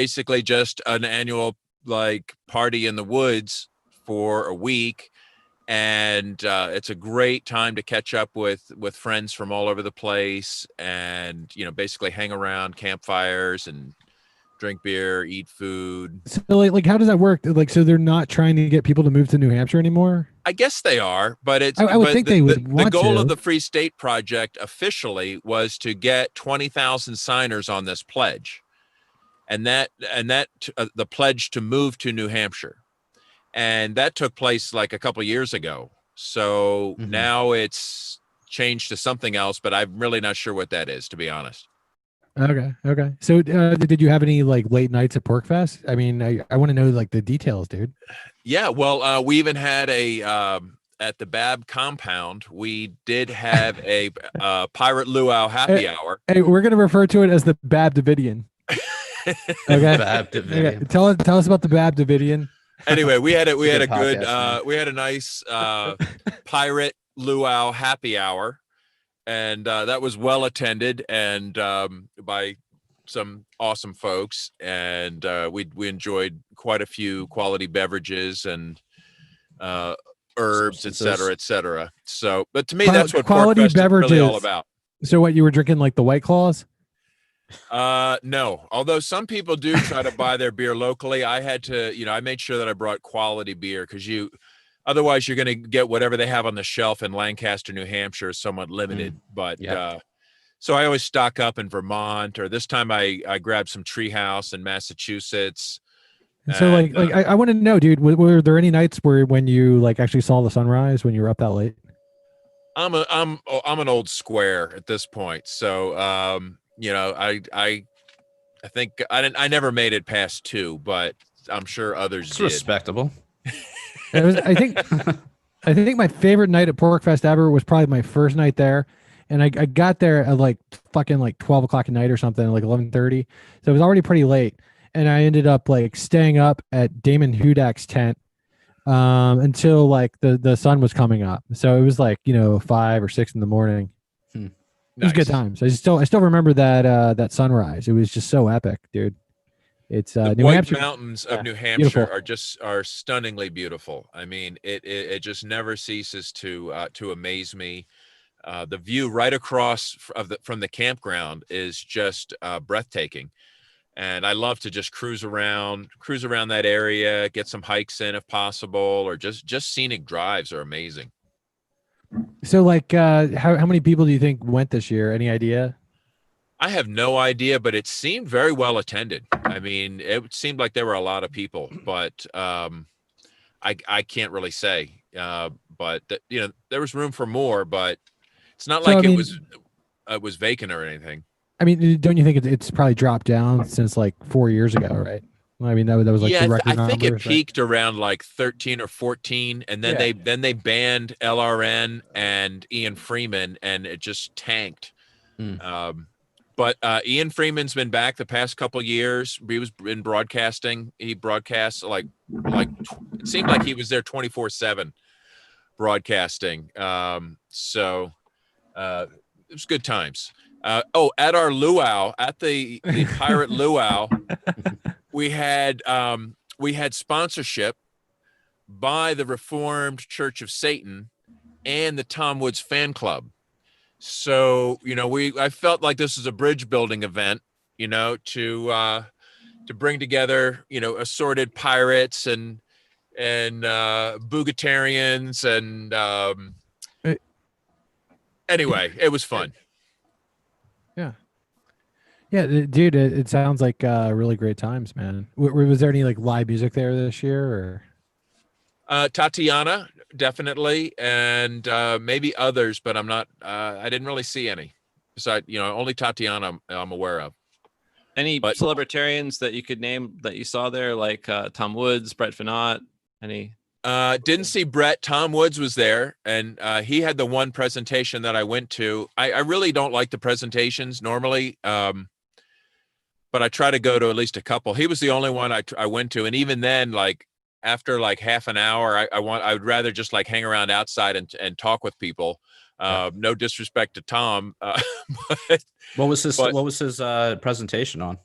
basically just an annual like party in the woods for a week. And it's a great time to catch up with friends from all over the place, and basically hang around campfires and drink beer, eat food. So like how does that work? Like, so they're not trying to get people to move to New Hampshire anymore? I guess they are, but I would think they would the want goal of to. the Free State Project officially was to get 20,000 signers on this pledge, and the pledge to move to New Hampshire, and that took place like a couple of years ago. So now it's changed to something else, but I'm really not sure what that is, to be honest. Okay. Okay. So did you have any like late nights at PorkFest? I mean, I want to know like the details, dude. Yeah, well, we even had at the Bab compound, we did have a Pirate Luau happy hour. Hey, we're gonna refer to it as the Bab Davidian. Okay. Bab Davidian. Okay. Tell us about the Bab Davidian. Anyway, we had a podcast, we had a nice Pirate Luau happy hour, and that was well attended and by some awesome folks, and we enjoyed quite a few quality beverages and herbs, et cetera, et cetera. So, but to me, that's what quality PorkFest beverages is really all about. So what, you were drinking like the White Claws? No, although some people do try to buy their beer locally. I had to, I made sure that I brought quality beer, because otherwise you're going to get whatever they have on the shelf in Lancaster, New Hampshire is somewhat limited. But so I always stock up in Vermont, or this time I grabbed some Treehouse in Massachusetts. So I want to know, dude, were there any nights when you like actually saw the sunrise when you were up that late? I'm an old square at this point. So, I think I never made it past 2, but I'm sure others did. Respectable. I think my favorite night at PorkFest ever was probably my first night there. And I got there at like fucking like 12 o'clock at night or something, like 11:30. So it was already pretty late. And I ended up like staying up at Damon Hudak's tent until like the sun was coming up. So it was like, 5 or 6 in the morning. It was good times. I still remember that sunrise. It was just so epic, dude. It's the New White Hampshire. Mountains of New Hampshire beautiful. are stunningly beautiful. I mean, it just never ceases to amaze me. The view right across from the campground is just breathtaking. And I love to just cruise around that area, get some hikes in if possible, or just scenic drives are amazing. So like, how many people do you think went this year? Any idea? I have no idea, but it seemed very well attended. I mean, it seemed like there were a lot of people, but I can't really say. But there was room for more, but it's not like it was vacant or anything. I mean, don't you think it's probably dropped down since like 4 years ago, right? I mean, that was like the record I think numbers, it peaked around like 13 or 14, and then they banned LRN and Ian Freeman, and it just tanked. But Ian Freeman's been back the past couple years. He was in broadcasting. He broadcasts like it seemed like he was there 24/7 broadcasting. So it was good times. At our luau, at the Pirate Luau, we had sponsorship by the Reformed Church of Satan and the Tom Woods Fan Club. So, I felt like this was a bridge building event, to bring together, assorted pirates and Boogatarians, and anyway, it was fun. Yeah, dude, it sounds like really great times, man. Was there any like live music there this year, or? Tatiana, definitely, and maybe others, but I'm not. I didn't really see any. Besides, only Tatiana I'm aware of. Any celebritarians that you could name that you saw there, like Tom Woods, Brett Finot? Any? Didn't see Brett. Tom Woods was there, and he had the one presentation that I went to. I really don't like the presentations normally. But I try to go to at least a couple. He was the only one I went to. And even then, like after like half an hour, I would rather just like hang around outside and talk with people. No disrespect to Tom. But what was his presentation on?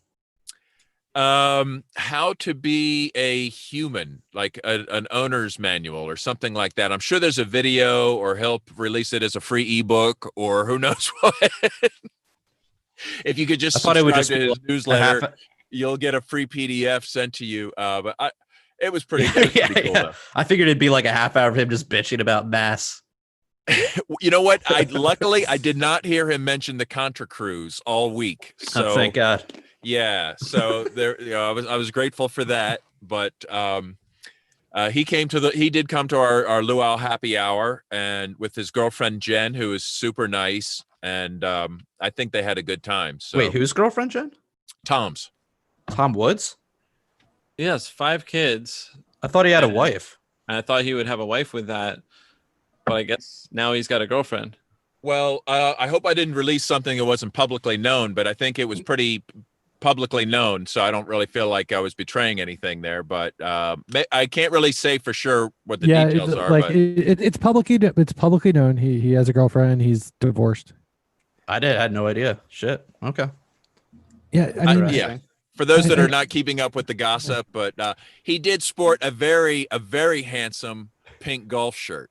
How to be a human, like an owner's manual or something like that. I'm sure there's a video, or he'll release it as a free ebook, or who knows what. If you could just I thought it would subscribe just to be his like newsletter, a half. you'll get a free PDF sent to you. It was pretty, it was pretty cool though. I figured it'd be like a half hour of him just bitching about mass. You know what? Luckily I did not hear him mention the Contra Cruise all week. So Oh, thank God. yeah, so there, I was grateful for that. But he did come to our luau happy hour, and with his girlfriend Jen, who is super nice, and I think they had a good time. So Wait, whose girlfriend, Jen? Tom's. Tom Woods? Yes, 5 kids. I thought he had a wife. And I thought he would have a wife with that, but I guess now he's got a girlfriend. Well, I hope I didn't release something that wasn't publicly known, but I think it was pretty publicly known, so I don't really feel like I was betraying anything there. But I can't really say for sure what the details are. Like but it's publicly known. He has a girlfriend. He's divorced. I had no idea. Shit. Okay. Yeah, I mean, yeah. For those that are not keeping up with the gossip, but he did sport a very handsome pink golf shirt.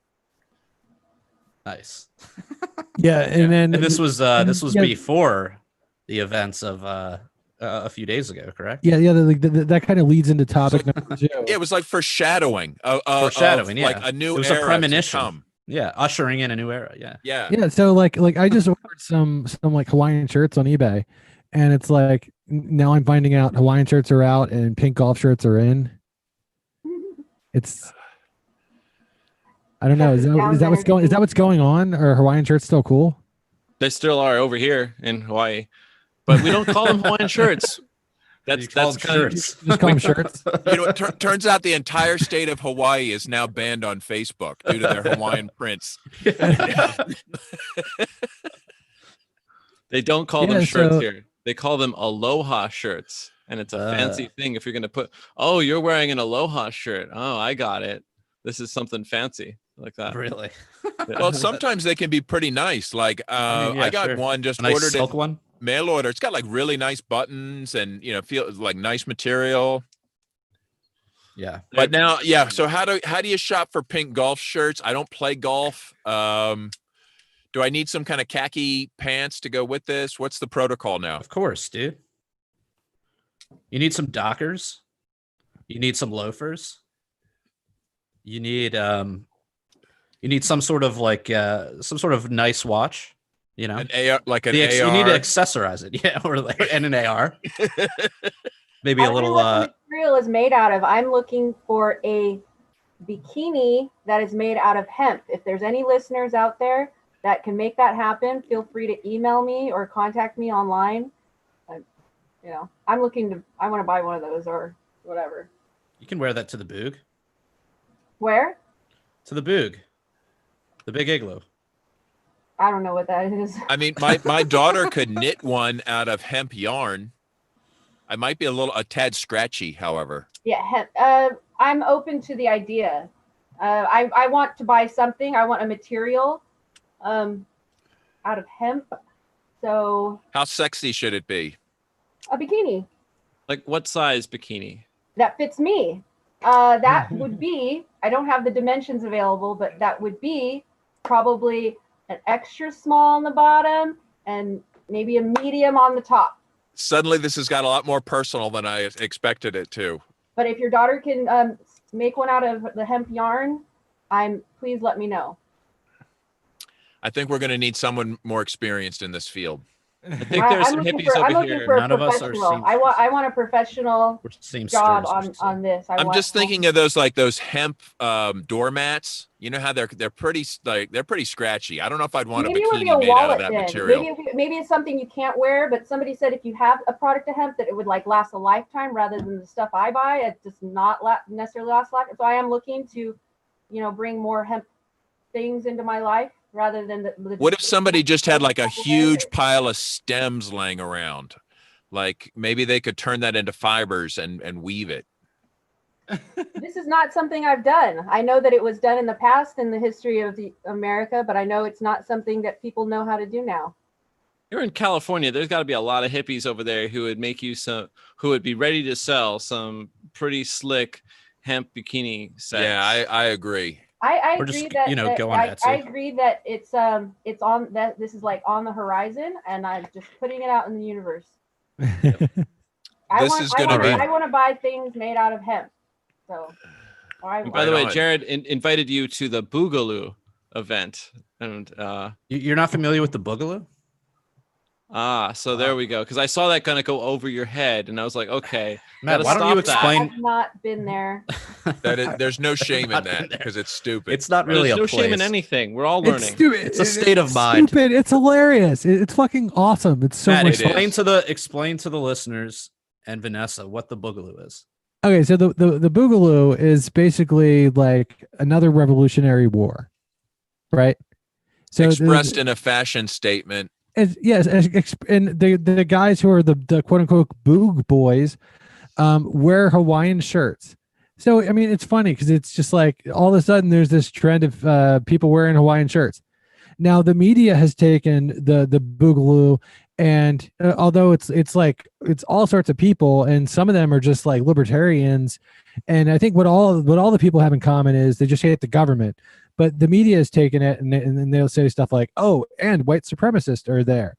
Nice. Yeah, and this was before the events of a few days ago, correct? Yeah. That kind of leads into topic number 2. It was like foreshadowing. Foreshadowing, like a new. It was a premonition. Yeah, ushering in a new era. Yeah. Yeah. So like I just ordered some like Hawaiian shirts on eBay, and it's like now I'm finding out Hawaiian shirts are out and pink golf shirts are in. It's. I don't know. Is that what's going on? Or Hawaiian shirts still cool? They still are over here in Hawaii, but we don't call them Hawaiian shirts. That's shirts. Just call them shirts. You know, it turns out the entire state of Hawaii is now banned on Facebook due to their Hawaiian prints. They don't call them shirts here. They call them aloha shirts, and it's a fancy thing. If you're going to put, oh, you're wearing an aloha shirt. Oh, I got it. This is something fancy like that. Really? Well, sometimes they can be pretty nice. Like I got one, just nice ordered silk one. Mail order. It's got like really nice buttons and feel like nice material. Yeah. But now, yeah. So how do you shop for pink golf shirts? I don't play golf. Do I need some kind of khaki pants to go with this? What's the protocol now? Of course, dude. You need some Dockers. You need some loafers. You need some sort of nice watch. You know, an AR, like an AR. You need to accessorize it, yeah, and an AR. Maybe a little. What the material is made out of. I'm looking for a bikini that is made out of hemp. If there's any listeners out there that can make that happen, feel free to email me or contact me online. I want to buy one of those or whatever. You can wear that to the boog. Where? To the boog. The big igloo. I don't know what that is. I mean, my daughter could knit one out of hemp yarn. I might be a tad scratchy, however. Yeah, hemp. I'm open to the idea. I want to buy something. I want a material out of hemp. So how sexy should it be? A bikini. Like what size bikini? That fits me. That would be, I don't have the dimensions available, but that would be probably an extra small on the bottom and maybe a medium on the top. Suddenly this has got a lot more personal than I expected it to. But if your daughter can make one out of the hemp yarn, please let me know. I think we're going to need someone more experienced in this field. I think there's some hippies over here. None of us are. I want a professional job on this. I'm just thinking of those hemp doormats. You know how they're pretty scratchy. I don't know if I'd want a bikini made out of that material. Maybe it's something you can't wear, but somebody said if you have a product of hemp that it would like last a lifetime rather than the stuff I buy. It does not necessarily last a lifetime. So I am looking to, bring more hemp things into my life. Rather than what if somebody just had like a huge pile of stems laying around? Like maybe they could turn that into fibers and weave it. This is not something I've done. I know that it was done in the past in the history of America, but I know it's not something that people know how to do now. You're in California. There's got to be a lot of hippies over there who would be ready to sell some pretty slick hemp bikini sets. Yeah, I agree. I Or agree just, that, you know, that go on I Etsy. agree that it's on that this is like on the horizon, and I'm just putting it out in the universe. I want to buy things made out of hemp. So, and by the way, Jared invited you to the Boogaloo event, and you're not familiar with the Boogaloo? So there we go. Because I saw that kind of go over your head, and I was like, okay, Matt, why don't you explain? I've not been there. There's no shame in that because it's stupid. It's not really There's no place. shame in anything. We're all learning. It's stupid. It's a state of mind. Stupid. It's hilarious. It's fucking awesome. It's so Matt, much. explain to the listeners and Vanessa what the Boogaloo is. Okay, so the Boogaloo is basically like another Revolutionary War, right? So expressed in a fashion statement. Yes, and the guys who are the quote unquote Boog boys wear Hawaiian shirts. So I mean, it's funny because it's just like all of a sudden there's this trend of people wearing Hawaiian shirts. Now the media has taken the Boogaloo, and although it's all sorts of people, and some of them are just like libertarians, and I think what all the people have in common is they just hate the government. But the media has taken it, and they'll say stuff like, "Oh, and white supremacists are there."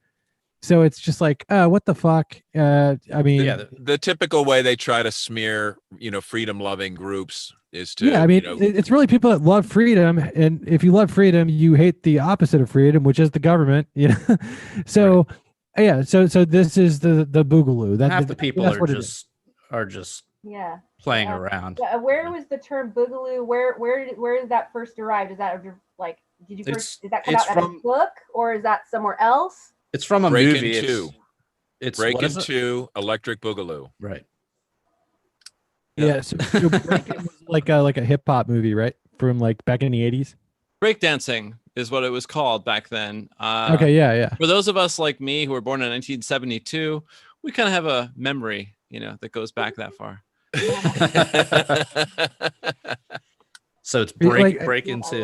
So it's just like, what the fuck? I mean, the typical way they try to smear, freedom-loving groups is to. Yeah, I mean, it's really people that love freedom, and if you love freedom, you hate the opposite of freedom, which is the government. So, right. Yeah, so this is the Boogaloo. Half the people are just yeah playing around. Where was the term Boogaloo? Where did that first arrive? Is that like did that come out of a book, or is that somewhere else? It's from a movie. It's Breakin' 2 Electric Boogaloo. Right. Yeah, so Breakin' was like a hip hop movie, right? From like back in the 80s. Breakdancing is what it was called back then. Okay, yeah. For those of us like me who were born in 1972, we kind of have a memory, that goes back that far. So it's Breakin' 2.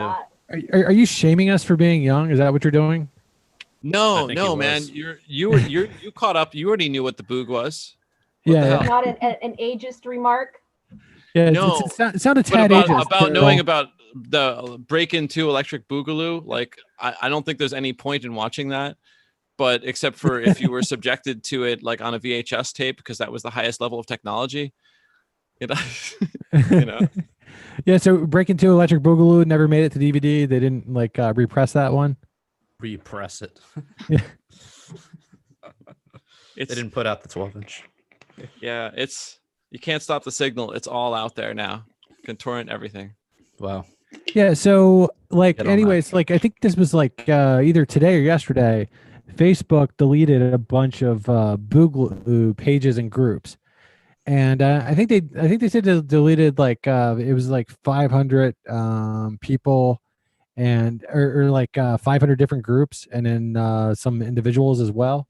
Are you shaming us for being young? Is that what you're doing? No, man. You caught up. You already knew what the Boog was. Yeah. Not an ageist remark. Yeah, no. It sounded tad ageist. About knowing about the Breakin' 2 Electric Boogaloo, like I don't think there's any point in watching that, but except for if you were subjected to it like on a VHS tape, because that was the highest level of technology. Yeah, so Breakin' 2 Electric Boogaloo never made it to DVD. They didn't repress that one. Repress it. Yeah. They didn't put out the 12-inch. Yeah, you can't stop the signal. It's all out there now. You can torrent everything. Wow. Yeah, so anyways, I think this was either today or yesterday. Facebook deleted a bunch of Boogaloo pages and groups. And I think they said they deleted it was 500 people and or 500 different groups, and then some individuals as well.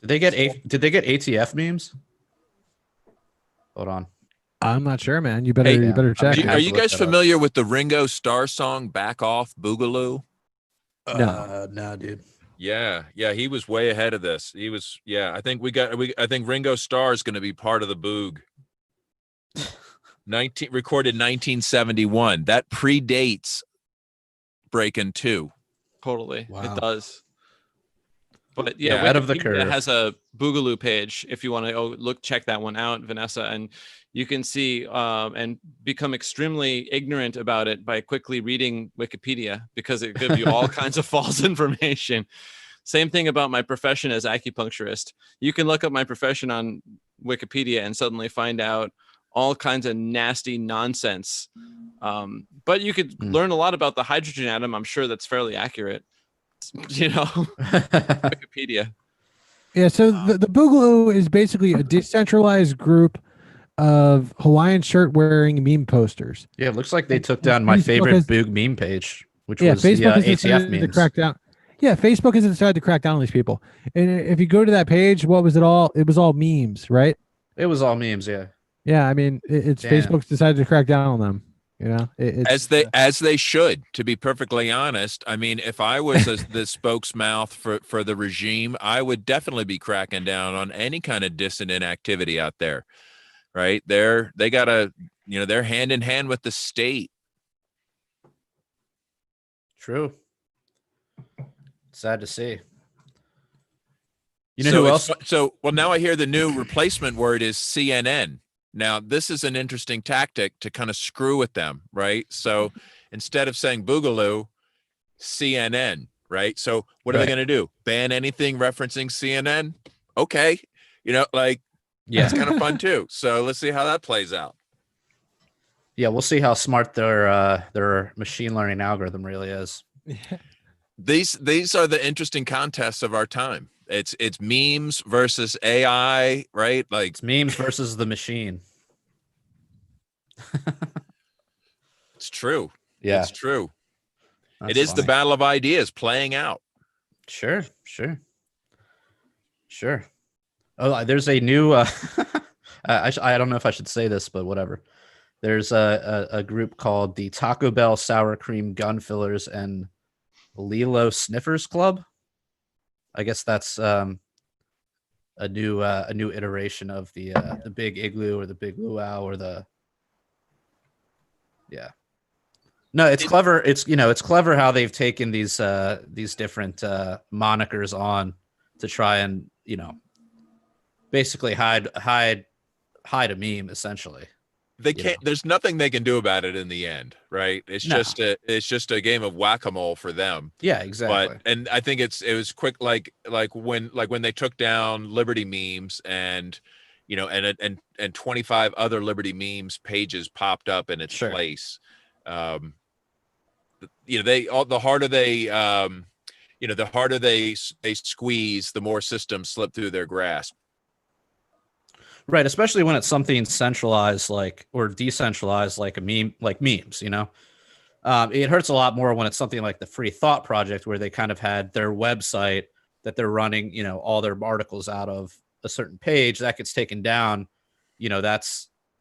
Did they get ATF memes? Hold on. I'm not sure, man. You better check. Are you guys familiar with the Ringo Starr song "Back Off Boogaloo"? No, dude. Yeah, he was way ahead of this. He was, I think I think Ringo Starr is going to be part of the Boog. Recorded 1971. That predates Breakin' 2. Totally, wow. It does. But out of the curve. It has a Boogaloo page if you want to check that one out, Vanessa, and you can see and become extremely ignorant about it by quickly reading Wikipedia, because it gives you all kinds of false information. Same thing about my profession as acupuncturist. You can look up my profession on Wikipedia and suddenly find out all kinds of nasty nonsense. But you could learn a lot about the hydrogen atom. I'm sure that's fairly accurate. Wikipedia. Yeah, so the Boogaloo is basically a decentralized group of Hawaiian shirt wearing meme posters. Yeah, it looks like they took down my favorite Boog meme page, which was Facebook the ATF memes. To crack down. Yeah, Facebook has decided to crack down on these people. And if you go to that page, what was it all? It was all memes, right? It was all memes, yeah. Yeah, I mean, it's Facebook's decided to crack down on them. You know, as they should. To be perfectly honest, I mean, if I was the spokesmouth for the regime, I would definitely be cracking down on any kind of dissident activity out there. Right? They gotta, they're hand in hand with the state. True. Sad to see. You know So who else? Well, now I hear the new replacement word is CNN. Now, this is an interesting tactic to kind of screw with them, right? So instead of saying Boogaloo, CNN, right? So what are they going to do? Ban anything referencing CNN? Okay. That's kind of fun too. So let's see how that plays out. Yeah, we'll see how smart their machine learning algorithm really is. These are the interesting contests of our time. It's memes versus AI, right? Like it's memes versus the machine. It's true. Yeah, it's true. That's it is funny. The battle of ideas playing out. Sure. Oh, there's a new. I don't know if I should say this, but whatever. There's a group called the Taco Bell Sour Cream Gun Fillers and Lilo Sniffers Club. I guess that's a new iteration of the Big Igloo or the Big Luau or the No, it's clever. It's clever how they've taken these different monikers on to try and basically hide a meme essentially. They can't. There's nothing they can do about it in the end, right? It's just a game of whack-a-mole for them. Yeah, exactly. And I think it was quick, like when they took down Liberty memes and 25 other Liberty memes pages popped up in its place. The harder they squeeze, the more systems slip through their grasp. Right, especially when it's something centralized or decentralized like a meme, like memes, it hurts a lot more when it's something like the Free Thought Project, where they kind of had their website that they're running, all their articles out of a certain page that gets taken down, that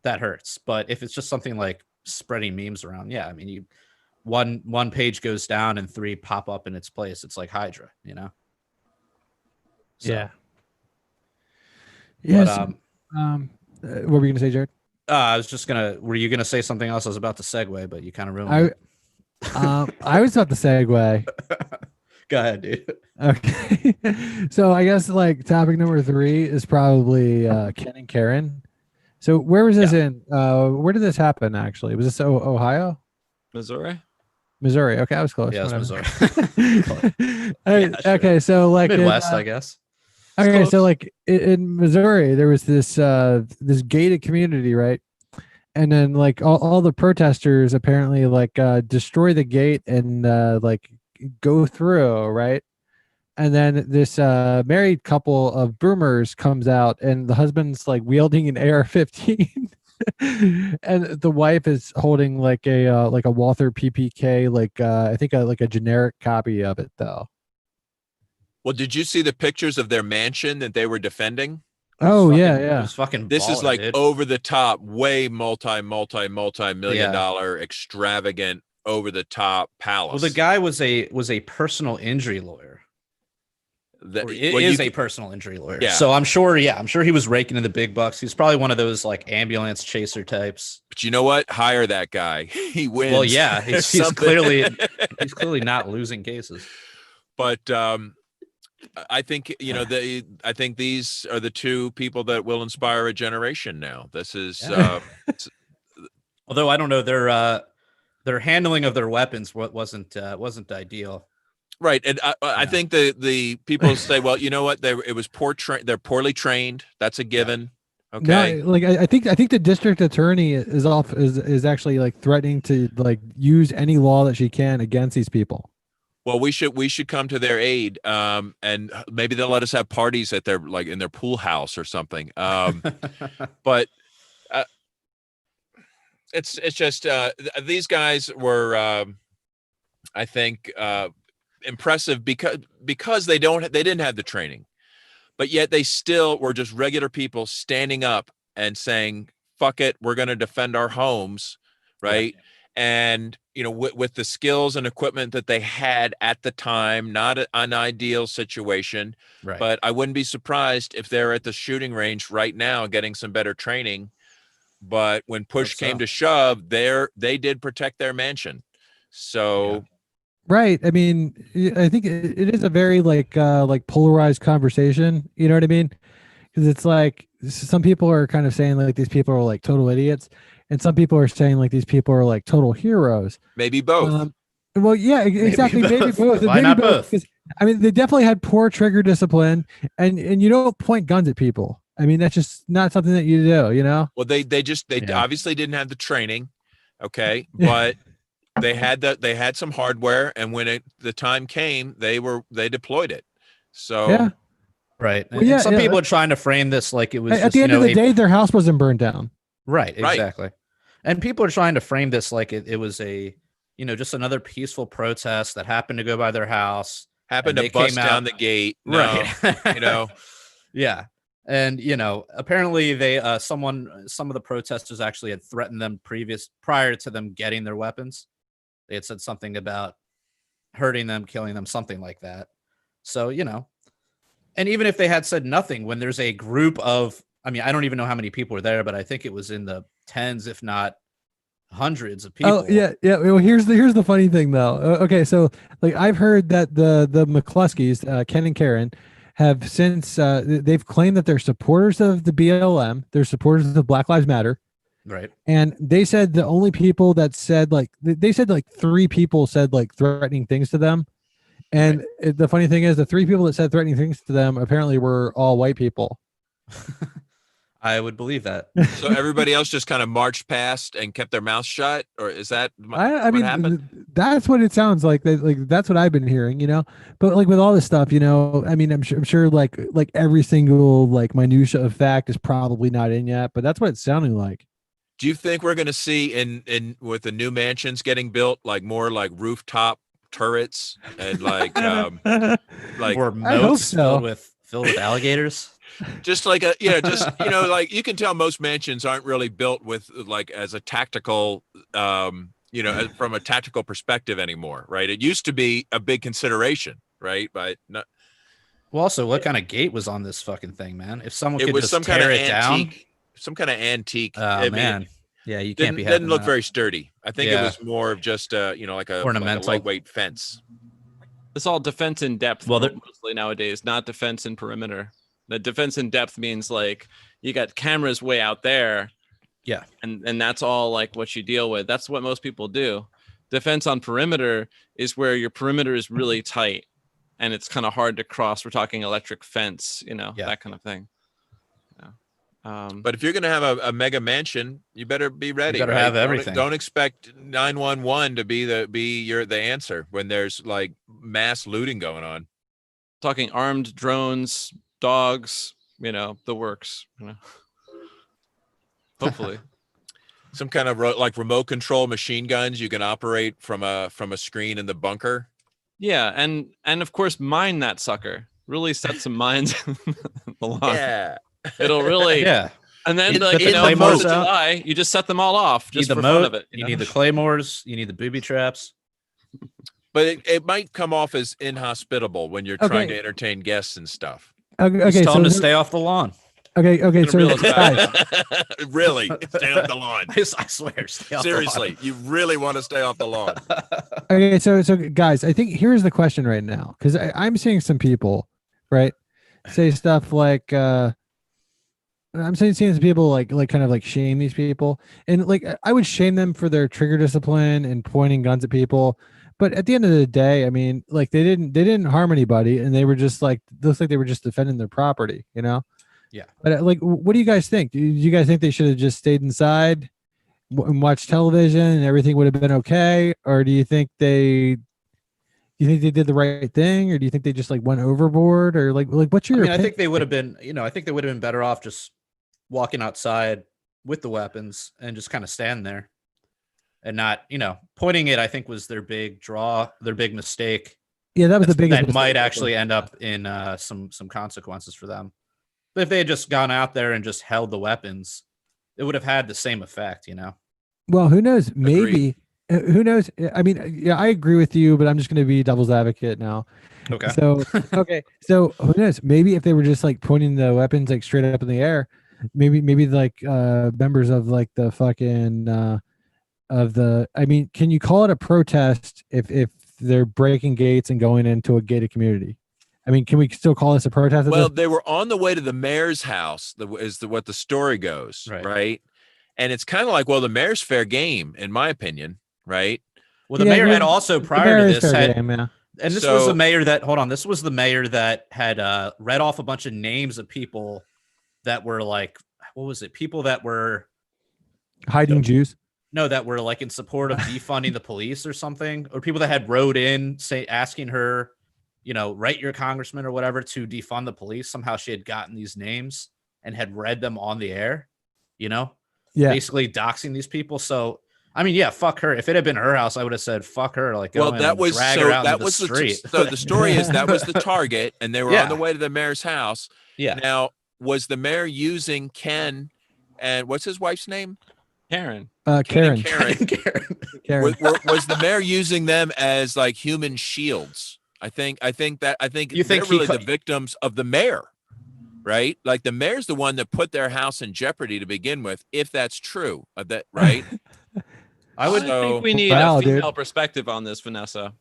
hurts. But if it's just something like spreading memes around, I mean, one page goes down and 3 pop up in its place. It's like Hydra, So. Yeah. Yes. What were you gonna say, Jared? I was just were you gonna say something else? I was about to segue, but you kind of ruined it. I was about to segue. Go ahead, dude. Okay. So I guess topic number 3 is probably Ken and Karen. So where was this in? Where did this happen actually? Was this Ohio? Missouri? Okay, I was close. Yeah, it was Missouri. Okay, so Midwest, I guess. Okay, so in Missouri, there was this gated community, right? And then all the protesters apparently destroy the gate and go through, right? And then this married couple of boomers comes out, and the husband's wielding an AR-15, and the wife is holding a Walther PPK, I think a generic copy of it though. Well, did you see the pictures of their mansion that they were defending? Oh, yeah. It was fucking this baller, is dude. over the top, way multi-million dollar, extravagant, over the top palace. Well, the guy was a personal injury lawyer. A personal injury lawyer. Yeah. So I'm sure he was raking in the big bucks. He's probably one of those ambulance chaser types. But you know what? Hire that guy. He wins. Well, yeah, he's clearly not losing cases. But I think I think these are the 2 people that will inspire a generation now. This is although I don't know, their handling of their weapons wasn't ideal. Right, and I think the people say, well, you know what? It was they're poorly trained. That's a given. Okay. No, I think the district attorney is actually threatening to use any law that she can against these people. Well, we should come to their aid, and maybe they'll let us have parties at their in their pool house or something. But it's just these guys were, I think, impressive because they didn't have the training, but yet they still were just regular people standing up and saying, "Fuck it, we're going to defend our homes," right? And, you know, with the skills and equipment that they had at the time, not an ideal situation, Right. but I wouldn't be surprised if they're at the shooting range right now getting some better training. But when push came to shove, they did protect their mansion. So right. I mean, I think it is a very like polarized conversation. You know what I mean? Because it's like some people are kind of saying like these people are like total idiots, and some people are saying like these people are like total heroes. maybe both. Well, yeah, exactly. Maybe both. Why maybe not both? Because I mean, they definitely had poor trigger discipline, and you don't point guns at people. I mean, that's just not something that you do. You know. Well, they obviously didn't have the training, okay, but they had some hardware, and when the time came, they deployed it. So yeah. Right. Well, And some people are trying to frame this like it was at just, the end of the day, their house wasn't burned down. Right, exactly. And people are trying to frame this like it was a, you know, just another peaceful protest that happened to go by their house. Happened to bust down the gate. No, right. You know. Yeah. And, you know, apparently some of the protesters actually had threatened them prior to them getting their weapons. They had said something about hurting them, killing them, something like that. So, you know, and even if they had said nothing, when there's a group of, I mean, I don't even know how many people were there, but I think it was in the tens, if not hundreds of people. Oh yeah. Well, here's the funny thing though. Okay, so like I've heard that the McCluskeys, Ken and Karen, have since they've claimed that they're supporters of the BLM, they're supporters of Black Lives Matter. Right. And they said the only people that said like they said like 3 people said like threatening things to them. And the funny thing is the 3 people that said threatening things to them apparently were all white people. I would believe that. So everybody else just kind of marched past and kept their mouth shut, or is that I mean, happened? That's what it sounds like. That's what I've been hearing, you know. But like with all this stuff, you know, I mean, I'm sure like every single like minutia of fact is probably not in yet, but that's what it's sounding like. Do you think we're going to see in with the new mansions getting built like more like rooftop turrets and like or moats filled with alligators? Just like just you know, like you can tell most mansions aren't really built with like as a tactical you know, from a tactical perspective anymore, right? It used to be a big consideration, right? But not. Well, also, what kind of gate was on this fucking thing, man? If someone could was just some tear kind of it down, some kind of antique. Oh man, yeah, you can't be. Didn't look very sturdy. I think Yeah. it was more of just you know, like a lightweight fence. It's all defense in depth, Well, mostly nowadays, not defense in perimeter. The defense in depth means like you got cameras way out there. Yeah. And that's all like what you deal with. That's what most people do. Defense on perimeter is where your perimeter is really tight and it's kind of hard to cross. We're talking electric fence, you know, that kind of thing. Yeah. But if you're going to have a mega mansion, you better be ready. You better have everything. Don't expect 911 to be the answer when there's like mass looting going on. Talking armed drones, dogs, you know, the works, you know. Hopefully. Some kind of like remote control machine guns you can operate from a screen in the bunker. Yeah, and of course mine that sucker. Really set some mines in the lawn. Yeah. It'll really And then like, you know, 4th of July, you just set them all off just for fun of it. You need the claymores, you need the booby traps. But it might come off as inhospitable when you're trying to entertain guests and stuff. Okay, just tell them to stay off the lawn. Okay, so guys, really, stay off the lawn. I swear, stay off Seriously, the lawn. you really want to stay off the lawn. Okay, so guys, I think here's the question right now, because I'm seeing some people, right, say stuff like I'm seeing some people like kind of like shame these people, and like I would shame them for their trigger discipline and pointing guns at people. But at the end of the day, I mean, like they didn't harm anybody, and they were just like looks like they were just defending their property, you know. Yeah. But like, what do you guys think? Do you guys think they should have just stayed inside and watched television and everything would have been okay? Or do you think they did the right thing? Or do you think they just like went overboard? Or like what's your I think they would have been, you know, I think they would have been better off just walking outside with the weapons and just kind of stand there and not, you know, pointing it, I think was their big mistake. Yeah, that was the biggest. That might actually end up in some consequences for them. But if they had just gone out there and just held the weapons, it would have had the same effect, you know? Well, who knows? Maybe Who knows? I mean, yeah, I agree with you, but I'm just going to be devil's advocate now. Okay. So, okay. So who knows? Maybe if they were just like pointing the weapons like straight up in the air, maybe like members of like the fucking of the. I mean, can you call it a protest if they're breaking gates and going into a gated community? I mean, can we still call this a protest? Well, they were on the way to the mayor's house, what the story goes, right? And it's kind of like, well, the mayor's fair game, in my opinion, right? Well, the mayor had also prior to this had, game, yeah. and this was the mayor that, hold on, this was the mayor that had read off a bunch of names of people that were like, what was it? People that were hiding Jews. No, that were like in support of defunding the police or something, or people that had wrote in asking her, you know, write your congressman or whatever to defund the police. Somehow she had gotten these names and had read them on the air, you know, basically doxing these people. So, I mean, yeah, fuck her. If it had been her house, I would have said, fuck her. Like, well, that was drag her out that into was the street. So the story is that was the target, and they were on the way to the mayor's house. Yeah. Now, was the mayor using Ken and what's his wife's name? Karen. Karen. Was the mayor using them as like human shields? I think they're really the victims of the mayor, right? Like the mayor's the one that put their house in jeopardy to begin with, if that's true. That right? I would think we need a female perspective on this, Vanessa.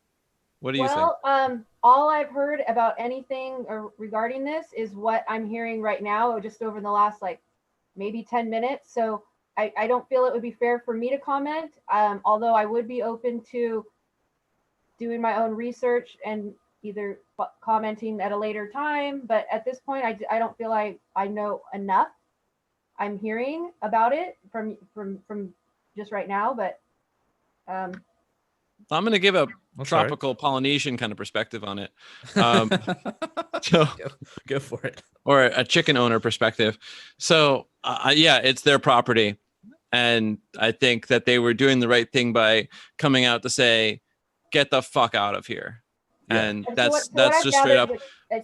What do you think? Well, all I've heard about anything regarding this is what I'm hearing right now, just over the last like maybe 10 minutes. So I don't feel it would be fair for me to comment, although I would be open to doing my own research and either commenting at a later time. But at this point, I don't feel like I know enough. I'm hearing about it from just right now, but I'm going to give a tropical Polynesian kind of perspective on it. So go for it. Or a chicken owner perspective. So yeah, it's their property. And I think that they were doing the right thing by coming out to say, get the fuck out of here. Yeah. And that's just straight up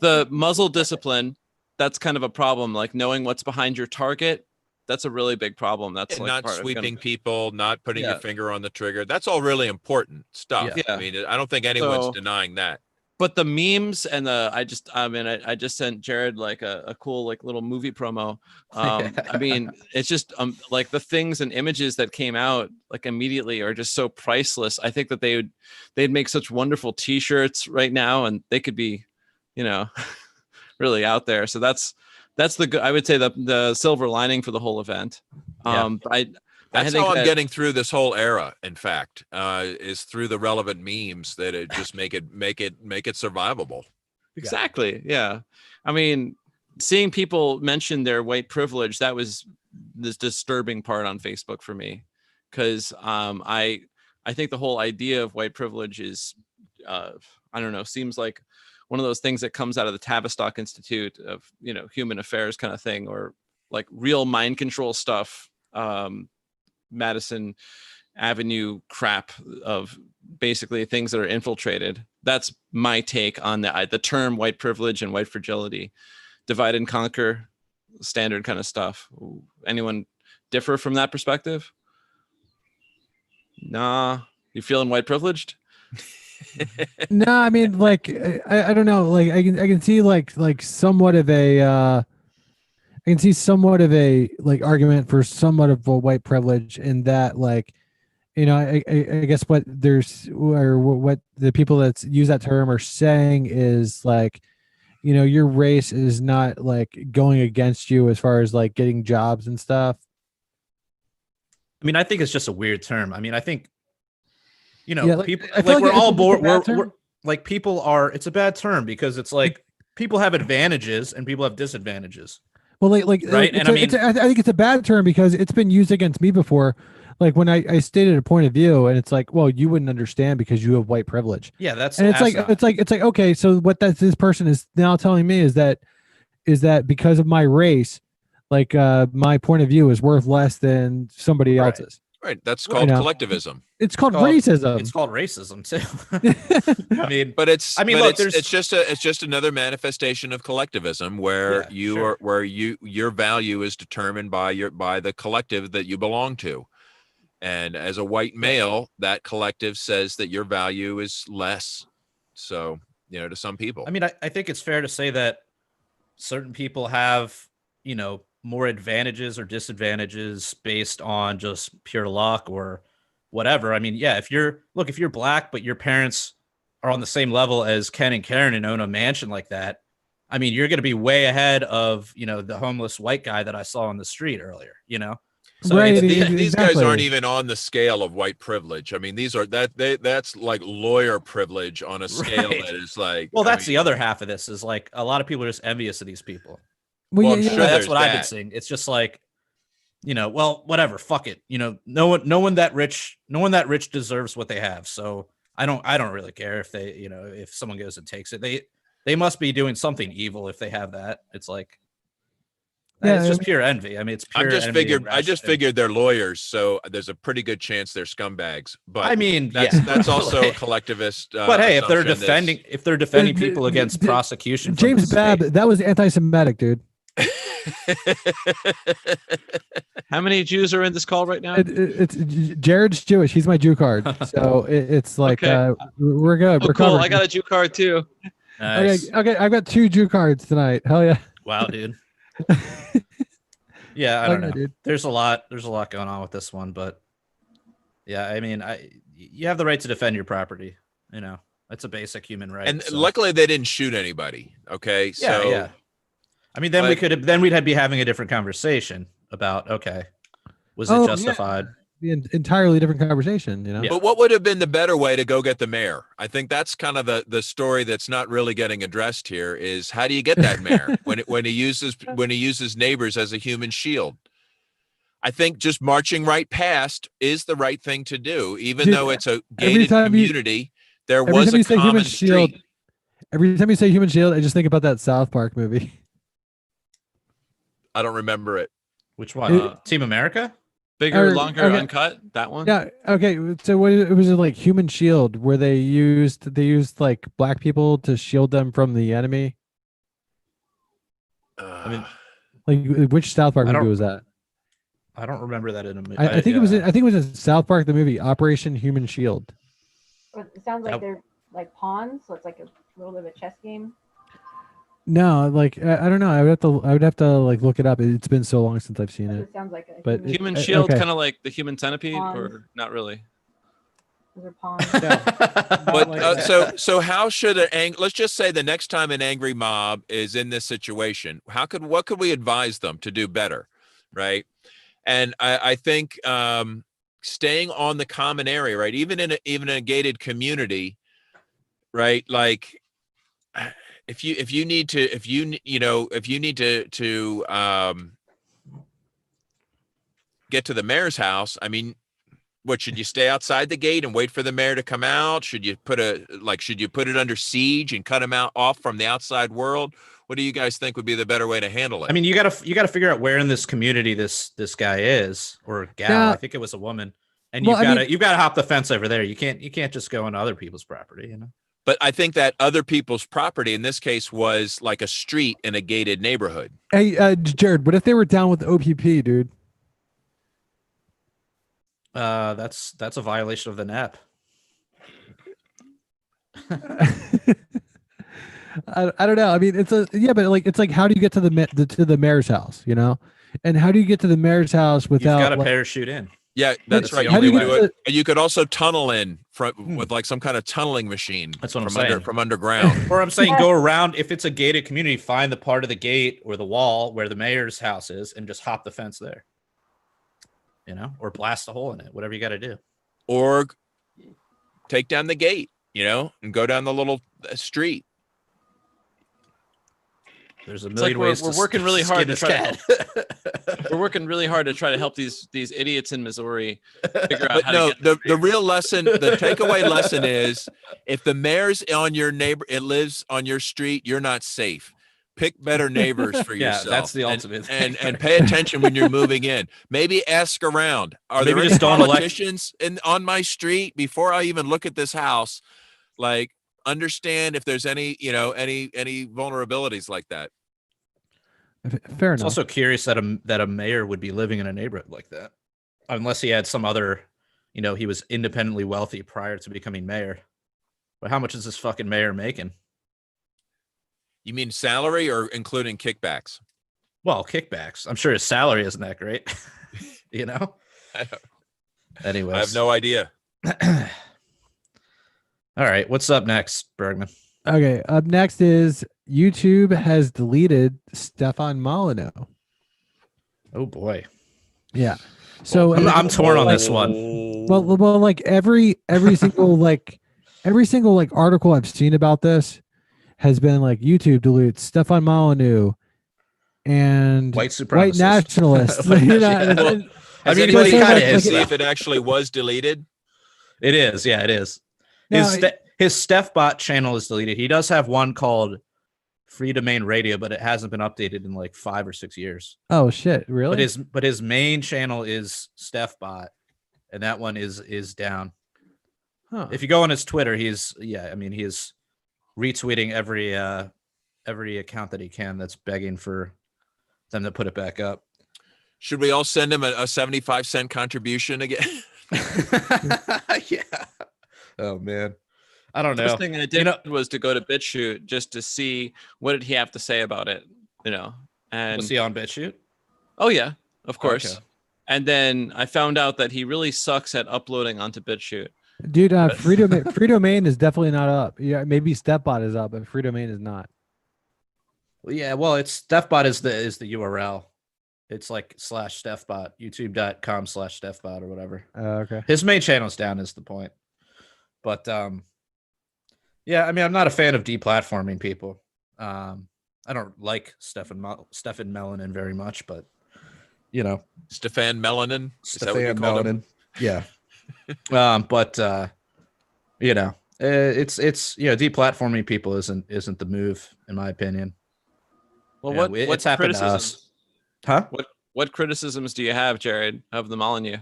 the muzzle discipline. That's kind of a problem. Like knowing what's behind your target. That's a really big problem. That's like not sweeping people, not putting your finger on the trigger. That's all really important stuff. Yeah. I mean, I don't think anyone's denying that. But the memes and I just sent Jared like a cool like little movie promo. I mean, it's just like the things and images that came out like immediately are just so priceless. I think that they'd make such wonderful T-shirts right now, and they could be, you know, really out there. So that's I would say the silver lining for the whole event. That's how I'm getting through this whole era. In fact, is through the relevant memes that it just make it survivable. Exactly. Yeah. I mean, seeing people mention their white privilege, that was this disturbing part on Facebook for me, because I think the whole idea of white privilege is I don't know, seems like one of those things that comes out of the Tavistock Institute of, you know, human affairs kind of thing, or like real mind control stuff. Madison Avenue crap of basically things that are infiltrated. That's my take on the term white privilege and white fragility. Divide and conquer, standard kind of stuff. Anyone differ from that perspective? Nah, you feeling white privileged? No, I mean, like I don't know, like I can see like somewhat of a I can see somewhat of a like argument for somewhat of a white privilege in that, like, you know, I guess what what the people that use that term are saying is like, you know, your race is not like going against you as far as like getting jobs and stuff. I mean, I think it's just a weird term. I mean, I think, you know, like, people like we're all born. We're like people are. It's a bad term because it's like people have advantages and people have disadvantages. Well, like right, and I mean, I think it's a bad term because it's been used against me before. Like when I stated a point of view, and it's like, well, you wouldn't understand because you have white privilege. Yeah, that's and it's like okay, so what this person is now telling me is that because of my race, like my point of view is worth less than somebody else's. Right, that's called collectivism. It's called racism. It's called racism too. I mean, it's just another manifestation of collectivism where your value is determined by the collective that you belong to. And as a white male, that collective says that your value is less. So, you know, to some people. I mean, I think it's fair to say that certain people have, you know, more advantages or disadvantages based on just pure luck or whatever. I mean, yeah, if you're black, but your parents are on the same level as Ken and Karen and own a mansion like that, I mean, you're going to be way ahead of, you know, the homeless white guy that I saw on the street earlier, you know? So right, these guys aren't even on the scale of white privilege. I mean, that's like lawyer privilege on a scale that is like. Well, that's the other half of this is like a lot of people are just envious of these people. Well, I'm sure that's what I've been seeing. It's just like, you know, well, whatever, fuck it. You know, no one that rich deserves what they have. So I don't really care if they, you know, if someone goes and takes it. They must be doing something evil if they have that. It's like. Yeah, it's just pure envy. I mean, it's pure I just figured they're lawyers, so there's a pretty good chance they're scumbags. But I mean, that's also collectivist. But hey, if they're defending people against prosecution, James Babb, that was anti-Semitic, dude. How many Jews are in this call right now? It's Jared's Jewish. He's my Jew card, so it's like we're good. We're cool. covered. I got a Jew card too. Nice. Okay. I've got 2 Jew cards tonight. Hell yeah! Wow, dude. Yeah, I don't know. Dude. There's a lot going on with this one, but yeah, I mean, you have the right to defend your property. You know, that's a basic human right. And luckily, they didn't shoot anybody. Okay, yeah. I mean, then we'd be having a different conversation about was it justified? Yeah. The entirely different conversation, you know. Yeah. But what would have been the better way to go get the mayor? I think that's kind of the story that's not really getting addressed here. Is how do you get that mayor when he uses neighbors as a human shield? I think just marching right past is the right thing to do, even though it's a gated community. There was a common street. Every time you say human shield, I just think about that South Park movie. I don't remember it. Which one? Team America? Bigger, longer, uncut. That one. Yeah. Okay. So it was like Human Shield, where they used like black people to shield them from the enemy. I mean, like which South Park movie was that? I don't remember that in a movie. I think it was. I think it was in South Park, the movie Operation Human Shield. It sounds like they're like pawns, so it's like a little bit of a chess game. No, like I don't know. I would have to like look it up. It's been so long since I've seen it. It sounds like a human shield, kind of like the human centipede, or not really. Those are pawns. But so how should let's just say the next time an angry mob is in this situation, what could we advise them to do better, right? And I think staying on the common area, right? Even in a gated community, right? Like. If you need to get to the mayor's house, I mean, what should you stay outside the gate and wait for the mayor to come out? Should you put it under siege and cut him off from the outside world? What do you guys think would be the better way to handle it? I mean, you gotta figure out where in this community this guy is, or gal. Yeah. I think it was a woman, and you've gotta hop the fence over there. You can't just go into other people's property, you know. But I think that other people's property in this case was like a street in a gated neighborhood. Hey, Jared, what if they were down with OPP, dude? That's a violation of the NAP. I don't know. I mean, but it's like how do you get to the mayor's house, you know? And how do you get to the mayor's house without? You've got to parachute in. Yeah, that's right. How do you do it? You could also tunnel in with like some kind of tunneling machine. That's what I'm saying. From underground. Or I'm saying go around, if it's a gated community, find the part of the gate or the wall where the mayor's house is and just hop the fence there. You know, or blast a hole in it, whatever you got to do. Or take down the gate, you know, and go down the little street. There's a million ways. We're working really hard to try. We're working really hard to try to help these idiots in Missouri figure out. The real lesson, the takeaway lesson is, if the mayor's on your neighbor, it lives on your street, you're not safe. Pick better neighbors for yourself. Yeah, that's the ultimate. And pay attention when you're moving in. Maybe ask around. Are there any politicians on my street before I even look at this house? Like, understand if there's any vulnerabilities like that. Fair enough. It's also curious that a mayor would be living in a neighborhood like that, unless he had some other he was independently wealthy prior to becoming mayor. But how much is this fucking mayor making? You mean salary or including kickbacks? Well, kickbacks. I'm sure his salary isn't that great. Anyways. I have no idea. All right. What's up next, Bergman? Okay. Up next is YouTube has deleted Stefan Molyneux. Oh boy. Yeah. So I'm torn on this one. Well, like every single every single article I've seen about this has been like YouTube deletes Stefan Molyneux and white nationalists. Well, has anybody checked to see if it actually was deleted? It is. Yeah, it is. His StefBot channel is deleted. He does have one called Free Domain Radio, but it hasn't been updated in like 5 or 6 years. Oh shit! Really? But his main channel is StefBot, and that one is down. Huh. If you go on his Twitter, he is retweeting every account that he can that's begging for them to put it back up. Should we all send him a 75-cent contribution again? Yeah. Oh man. I don't know. The first thing I did was to go to BitChute just to see what did he have to say about it, And was he on BitChute? Oh yeah, of course. Okay. And then I found out that he really sucks at uploading onto BitChute. Dude, free domain is definitely not up. Yeah, maybe StefBot is up, but free domain is not. Well, yeah, well, it's StefBot is the URL. It's like /StefBot, youtube.com/StefBot or whatever. Okay. His main channel's down is the point. But yeah, I mean, I'm not a fan of deplatforming people. I don't like Stefan Melanin very much, but Stefan Melanin. Is that what you Stefan called him? Melanin. Yeah. But it's deplatforming people isn't the move in my opinion. Well, what what's happened to us? Huh? What criticisms do you have, Jared, of the Molyneux?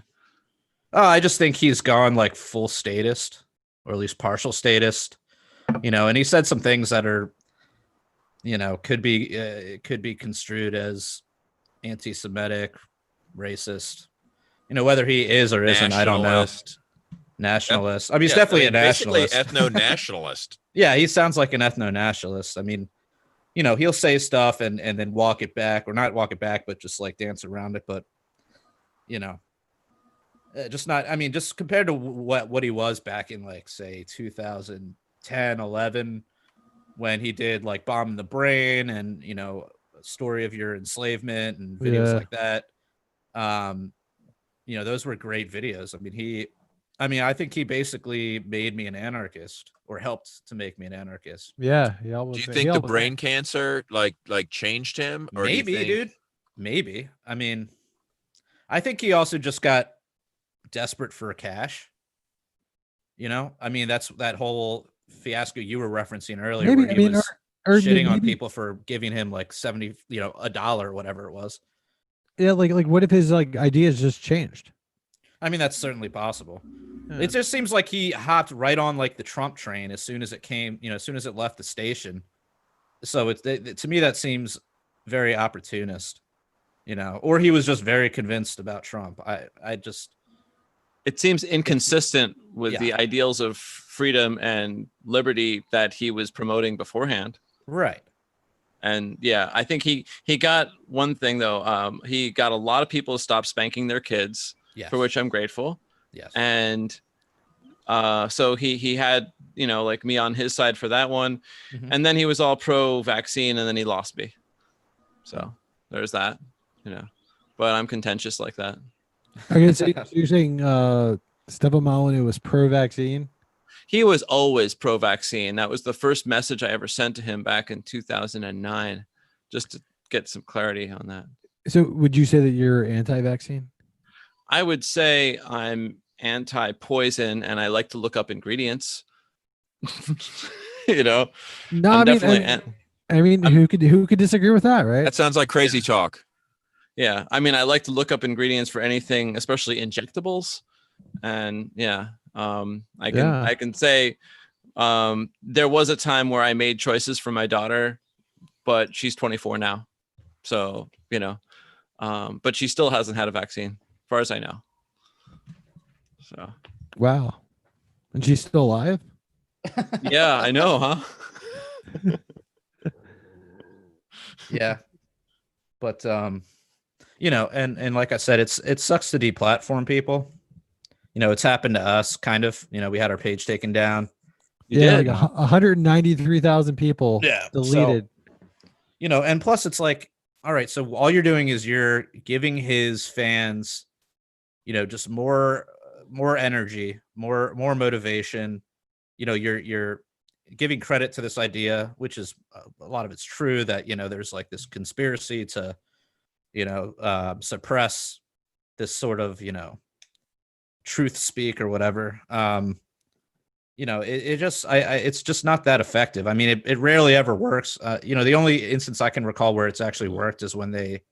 Oh, I just think he's gone like full statist, or at least partial statist. And he said some things that are, could be construed as anti-Semitic, racist. Whether he is or isn't, I don't know. Nationalist. I mean, he's definitely a nationalist. Basically, ethno-nationalist. Yeah, he sounds like an ethno-nationalist. I mean, he'll say stuff and then walk it back, or not walk it back, but just like dance around it. But, just not. I mean, just compared to what he was back in like say 2010, 11, when he did like Bomb in the Brain and Story of Your Enslavement and videos like that. Those were great videos. I think he basically made me an anarchist, or helped to make me an anarchist. Yeah. Do you think the brain cancer like changed him? Or maybe, dude. Maybe. I mean, I think he also just got desperate for cash. That's that whole fiasco you were referencing earlier. Maybe, where he was shitting on people for giving him like $70, $1 or whatever it was. Yeah, like what if his ideas just changed? I mean, that's certainly possible. Yeah. It just seems like he hopped right on like the Trump train as soon as it came, as soon as it left the station. So to me, that seems very opportunist, or he was just very convinced about Trump. It seems inconsistent with the ideals of freedom and liberty that he was promoting beforehand. Right. And yeah, I think he got one thing though. He got a lot of people to stop spanking their kids, for which I'm grateful. Yes. And so he had, like me on his side for that one. Mm-hmm. And then he was all pro vaccine, and then he lost me. So there's that, but I'm contentious like that. Okay, so you're saying Stefan Molyneux was pro-vaccine? He was always pro-vaccine. That was the first message I ever sent to him back in 2009, just to get some clarity on that. So would you say that you're anti-vaccine? I would say I'm anti-poison, and I like to look up ingredients. No, I mean, who could disagree with that, right? That sounds like crazy talk. Yeah, I mean, I like to look up ingredients for anything, especially injectables, and I can say there was a time where I made choices for my daughter, but she's 24 now, so but she still hasn't had a vaccine, as far as I know. So Wow. And she's still alive? yeah, I know, huh? Yeah. But you know, and like I said, it sucks to deplatform people. You know, it's happened to us kind of. You know, we had our page taken down. You Yeah, did. like 193,000 people deleted. So, you know, and plus it's like, all right, so all you're doing is you're giving his fans, you know, just more energy, more motivation. You know, you're giving credit to this idea, which is a lot of it's true, that, you know, there's like this conspiracy to, you know, suppress this sort of, you know, truth speak or whatever. You know, it just, it's just not that effective. I mean, it rarely ever works. You know, the only instance I can recall where it's actually worked is when they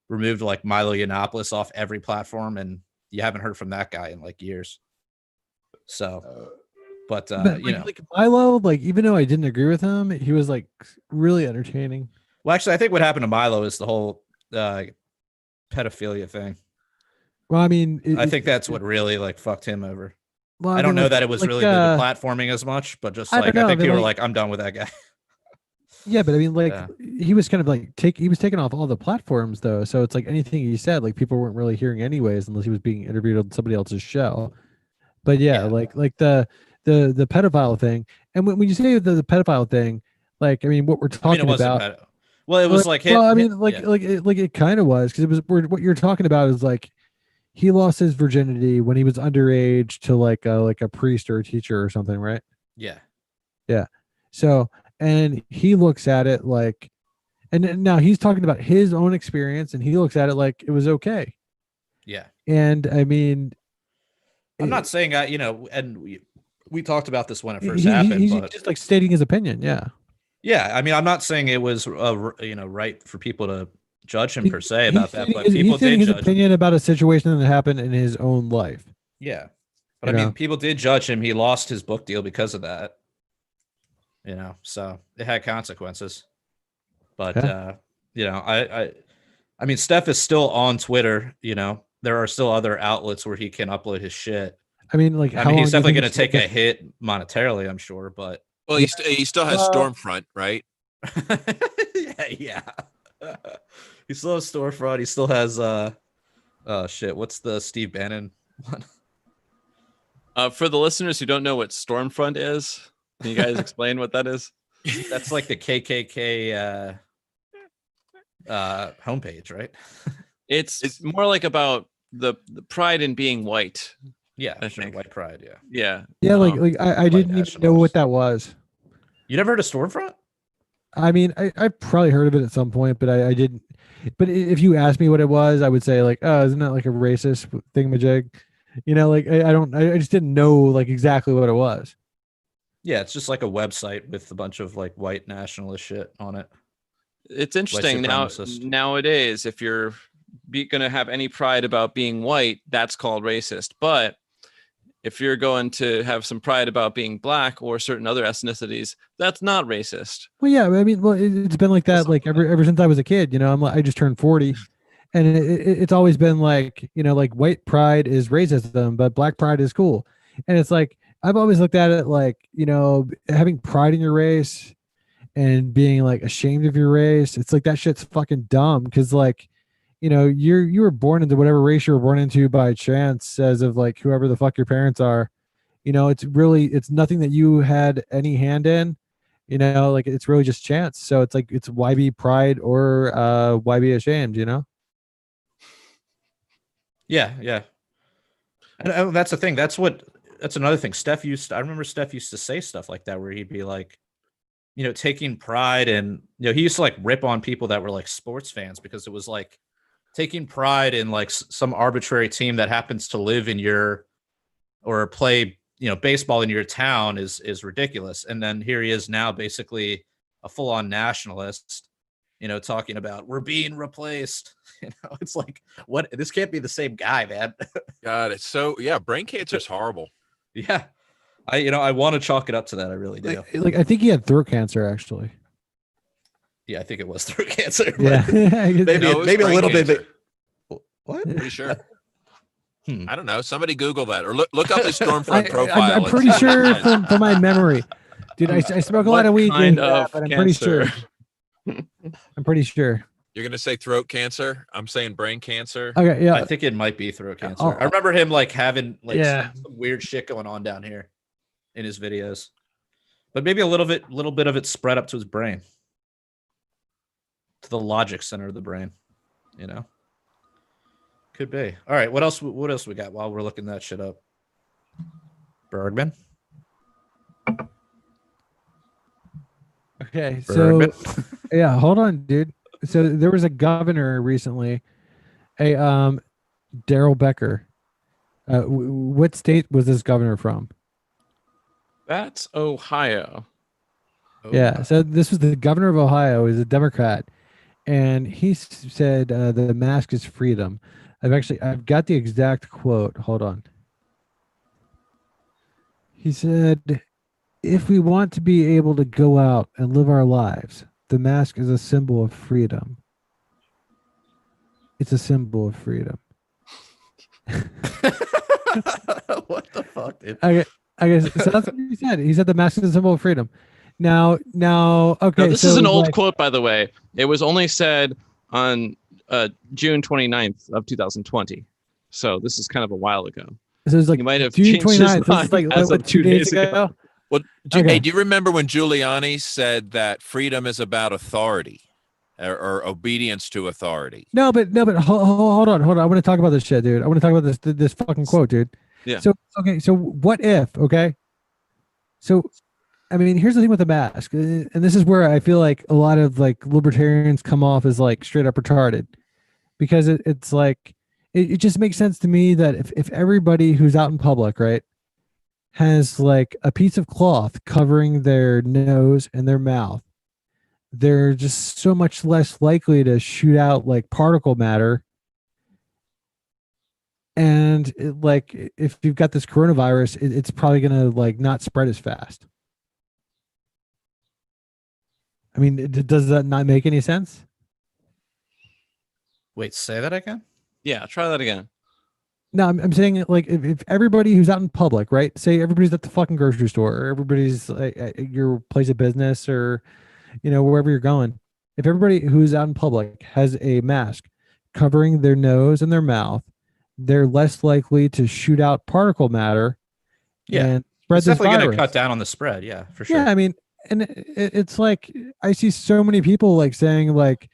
removed like Milo Yiannopoulos off every platform, and you haven't heard from that guy in like years. So, but you know, like Milo, like even though I didn't agree with him, he was like really entertaining. well, actually, I think what happened to Milo is the whole pedophilia thing. Well, I mean, I think that's what really like fucked him over. well, I don't mean, know like, that it was like, really the platforming as much, but just like I think people were like, I'm done with that guy. Yeah, but I mean, like he was kind of like he was taken off all the platforms though, so it's like anything he said, like people weren't really hearing anyways, unless he was being interviewed on somebody else's show. But yeah, like the pedophile thing, and when you say the pedophile thing, like I mean, what we're talking about. Well, it was like, well, I mean, like it kind of was, because it was what you're talking about is like he lost his virginity when he was underage to like a priest or a teacher or something, right? Yeah. Yeah. So, and he looks at it like, and now he's talking about his own experience, and he looks at it like it was okay. Yeah. And I mean, I'm not saying you know, and we talked about this when it first happened. He's but just like stating his opinion. Yeah. Yeah. I mean, I'm not saying it was, you know, right for people to judge him per se about that, but people did his judge opinion about a situation that happened in his own life. Yeah. But I mean, people did judge him. He lost his book deal because of that. You know, so it had consequences. But you know, I mean, Steph is still on Twitter. You know, there are still other outlets where he can upload his shit. I mean, like, I mean, he's definitely going to take a hit monetarily, I'm sure. But well, he still has Stormfront, right? yeah. He still has Storefront. He still has oh shit, what's the Steve Bannon one? For the listeners who don't know what Stormfront is, can you guys explain what that is? That's like the KKK homepage, right? It's more like about the pride in being white. Yeah, I sure, think white pride. Yeah. Like I didn't even know what that was. You never heard of Stormfront? I mean, I probably heard of it at some point, but I didn't. But if you asked me what it was, I would say like, oh, isn't that like a racist thingamajig? You know, like I just didn't know like exactly what it was. Yeah, it's just like a website with a bunch of like white nationalist shit on it. It's interesting nowadays. If you're going to have any pride about being white, that's called racist. But if you're going to have some pride about being black or certain other ethnicities, that's not racist. Well, yeah, I mean, well, it's been like that like ever since I was a kid. You know, I just turned 40, and it's always been like, you know, like white pride is racism, but black pride is cool. And it's like I've always looked at it like, you know, having pride in your race and being like ashamed of your race. It's like that shit's fucking dumb, because like, you know, you were born into whatever race you were born into by chance, as of like whoever the fuck your parents are. You know, it's nothing that you had any hand in. You know, like it's really just chance. So it's like, it's why be pride or why be ashamed, you know? Yeah. And that's the thing. That's another thing. I remember Steph used to say stuff like that, where he'd be like, you know, taking pride in, you know, he used to like rip on people that were like sports fans, because it was like taking pride in like some arbitrary team that happens to live in your, or play, you know, baseball in your town is ridiculous. And then here he is now, basically a full-on nationalist, you know, talking about we're being replaced. You know, it's like, what? This can't be the same guy, man. God, it's so, yeah, brain cancer is horrible. Yeah. I want to chalk it up to that. I really do. Like I think he had throat cancer, actually. Yeah, I think it was throat cancer. Yeah. maybe a little cancer. bit. What? Pretty sure. I don't know. Somebody Google that or look up his Stormfront profile. I'm pretty sure from my memory, dude. I smoke a lot of weed, kind dude, of but I'm cancer? pretty sure. I'm pretty sure. You're gonna say throat cancer. I'm saying brain cancer. Okay, yeah. I think it might be throat cancer. Oh, I remember him like having like yeah. some weird shit going on down here in his videos, but maybe a little bit of it spread up to his brain, to the logic center of the brain. You know, could be. All right, what else? What else we got while we're looking that shit up? Bergman. Okay, so Bergman. yeah, hold on, dude. So there was a governor recently, a Daryl Becker. What state was this governor from? That's Ohio. Yeah, so this was the governor of Ohio. He's a Democrat, and he said the mask is freedom. I've got the exact quote. Hold on. He said, "If we want to be able to go out and live our lives, the mask is a symbol of freedom. It's a symbol of freedom." What the fuck, dude? I guess so. That's what he said. He said the mask is a symbol of freedom. Now, okay. Now, this is an old quote, by the way. It was only said on June 29th of 2020. So this is kind of a while ago. So it's like He might have June changed his 29th. This mind is like as what, of 2 days ago. Well, Okay. hey, do you remember when Giuliani said that freedom is about authority or obedience to authority? No, but hold on. I want to talk about this shit, dude. I want to talk about this fucking quote, dude. Yeah. So okay, so what if? Okay. So, I mean, here's the thing with the mask, and this is where I feel like a lot of like libertarians come off as like straight up retarded, because it's like it just makes sense to me that if everybody who's out in public, right, has like a piece of cloth covering their nose and their mouth, they're just so much less likely to shoot out like particle matter. And like if you've got this coronavirus, it's probably gonna like not spread as fast. I mean, does that not make any sense? Wait, say that again. Yeah, try that again. No, I'm saying like if everybody who's out in public, right? Say everybody's at the fucking grocery store, or everybody's at your place of business, or wherever you're going. If everybody who's out in public has a mask covering their nose and their mouth, they're less likely to shoot out particle matter. Yeah, and spread it's this definitely going virus. to cut down on the spread. Yeah, for sure. Yeah, I mean, and it's like I see so many people like saying like,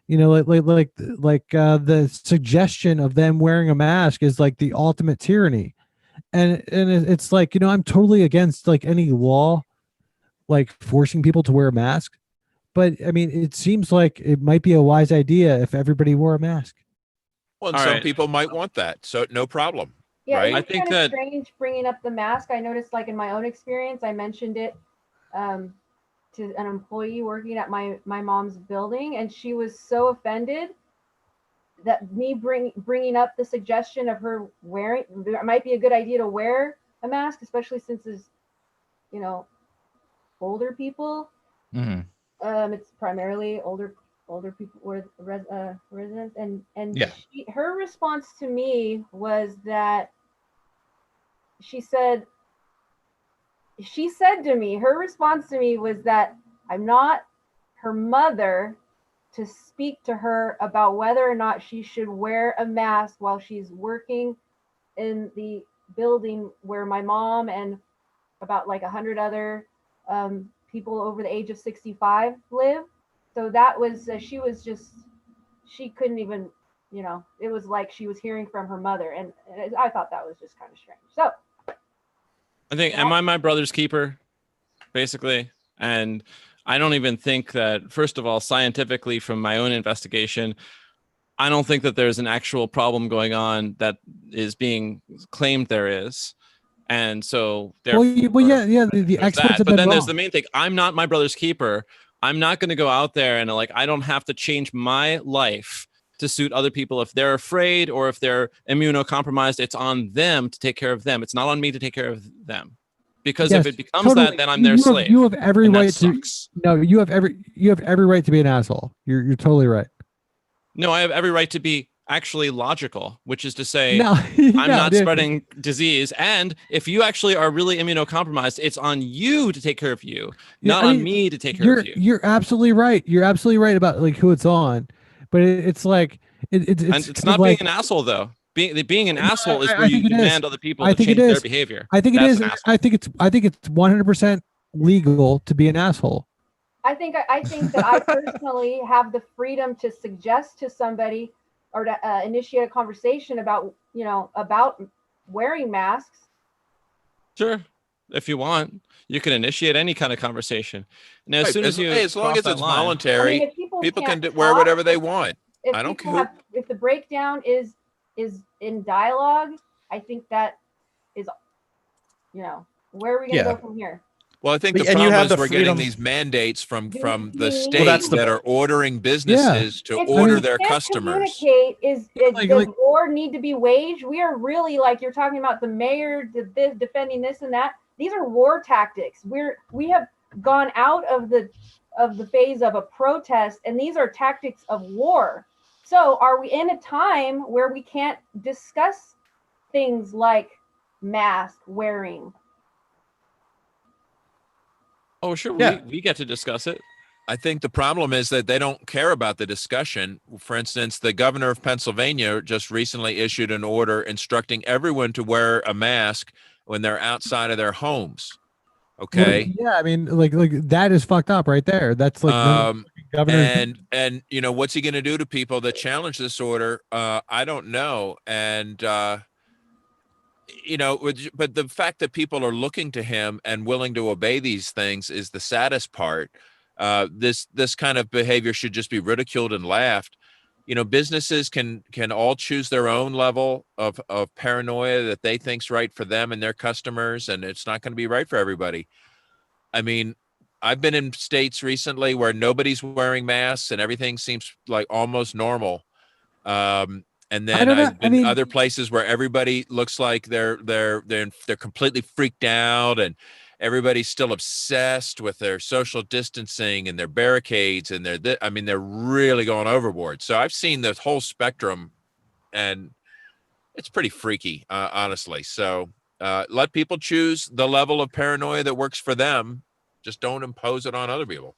the suggestion of them wearing a mask is like the ultimate tyranny, and it's like I'm totally against like any law like forcing people to wear a mask, but I mean it seems like it might be a wise idea if everybody wore a mask. Well, All some right. people might want that, so no problem. Yeah, Right? it was I think kind of that- strange bringing up the mask. I noticed, like in my own experience, I mentioned it to an employee working at my mom's building, and she was so offended that me bringing up the suggestion of her wearing, it might be a good idea to wear a mask, especially since it's older people. Mhm. It's primarily older people were residents, and Yeah. her response to me was that she said to me, her response to me was that I'm not her mother to speak to her about whether or not she should wear a mask while she's working in the building where my mom and about like 100 other people over the age of 65 live. So that was she couldn't even, it was like she was hearing from her mother, and I thought that was just kind of strange. So I think, am I my brother's keeper, basically? And I don't even think that, first of all, scientifically, from my own investigation, I don't think that there's an actual problem going on that is being claimed there is. And so, Well, yeah, the there's experts that. have But been then there's wrong. the main thing. I'm not my brother's keeper. I'm not going to go out there and I don't have to change my life to suit other people. If they're afraid or if they're immunocompromised, it's on them to take care of them. It's not on me to take care of them. Because Yes, if it becomes totally. that, then I'm their slave. You have every and that right to. sucks. No, you have every right to be an asshole. You're totally right. No, I have every right to be actually logical, which is to say, No, I'm no, not dude. spreading disease. And if you actually are really immunocompromised, it's on you to take care of you, Yeah, not I on mean, me to take care of you. You're absolutely right. You're absolutely right about like who it's on, but it's like it's And it's kind of not being like an asshole, though. Being an no, asshole is where I you think it is. demand other people I to think it change their is. behavior. I think it That's is. an asshole. I think it's 100% legal to be an asshole. I think that I personally have the freedom to suggest to somebody or to initiate a conversation about about wearing masks. Sure. If you want, you can initiate any kind of conversation. Now, as soon as you as long cross as that it's line, voluntary, I mean, if people people can't can wear talk, whatever they want. if I don't people care. if the breakdown is in dialogue, I think that is, where are we going to Yeah. go from here? Well, I think the And you problem have is the we're getting freedom. these mandates from Do the we state that's the- that are ordering businesses to If order we their can't customers. communicate, does like- war need to be waged? We are really, like you're talking about the mayor defending this and that. These are war tactics. We have gone out of the phase of a protest, and these are tactics of war. So are we in a time where we can't discuss things like mask wearing? oh, sure, Yeah. we get to discuss it. I think the problem is that they don't care about the discussion. For instance, the governor of Pennsylvania just recently issued an order instructing everyone to wear a mask when they're outside of their homes. Okay. Well, yeah, I mean, like that is fucked up right there. That's like governors. And what's he going to do to people that challenge this order? I don't know. And but the fact that people are looking to him and willing to obey these things is the saddest part. This kind of behavior should just be ridiculed and laughed. Businesses can all choose their own level of paranoia that they think's right for them and their customers, and it's not going to be right for everybody. I mean, I've been in states recently where nobody's wearing masks and everything seems like almost normal. And I then don't know. I've been other places where everybody looks like they're completely freaked out, and everybody's still obsessed with their social distancing and their barricades, and they're really going overboard. So I've seen the whole spectrum, and it's pretty freaky, honestly. So let people choose the level of paranoia that works for them. Just don't impose it on other people.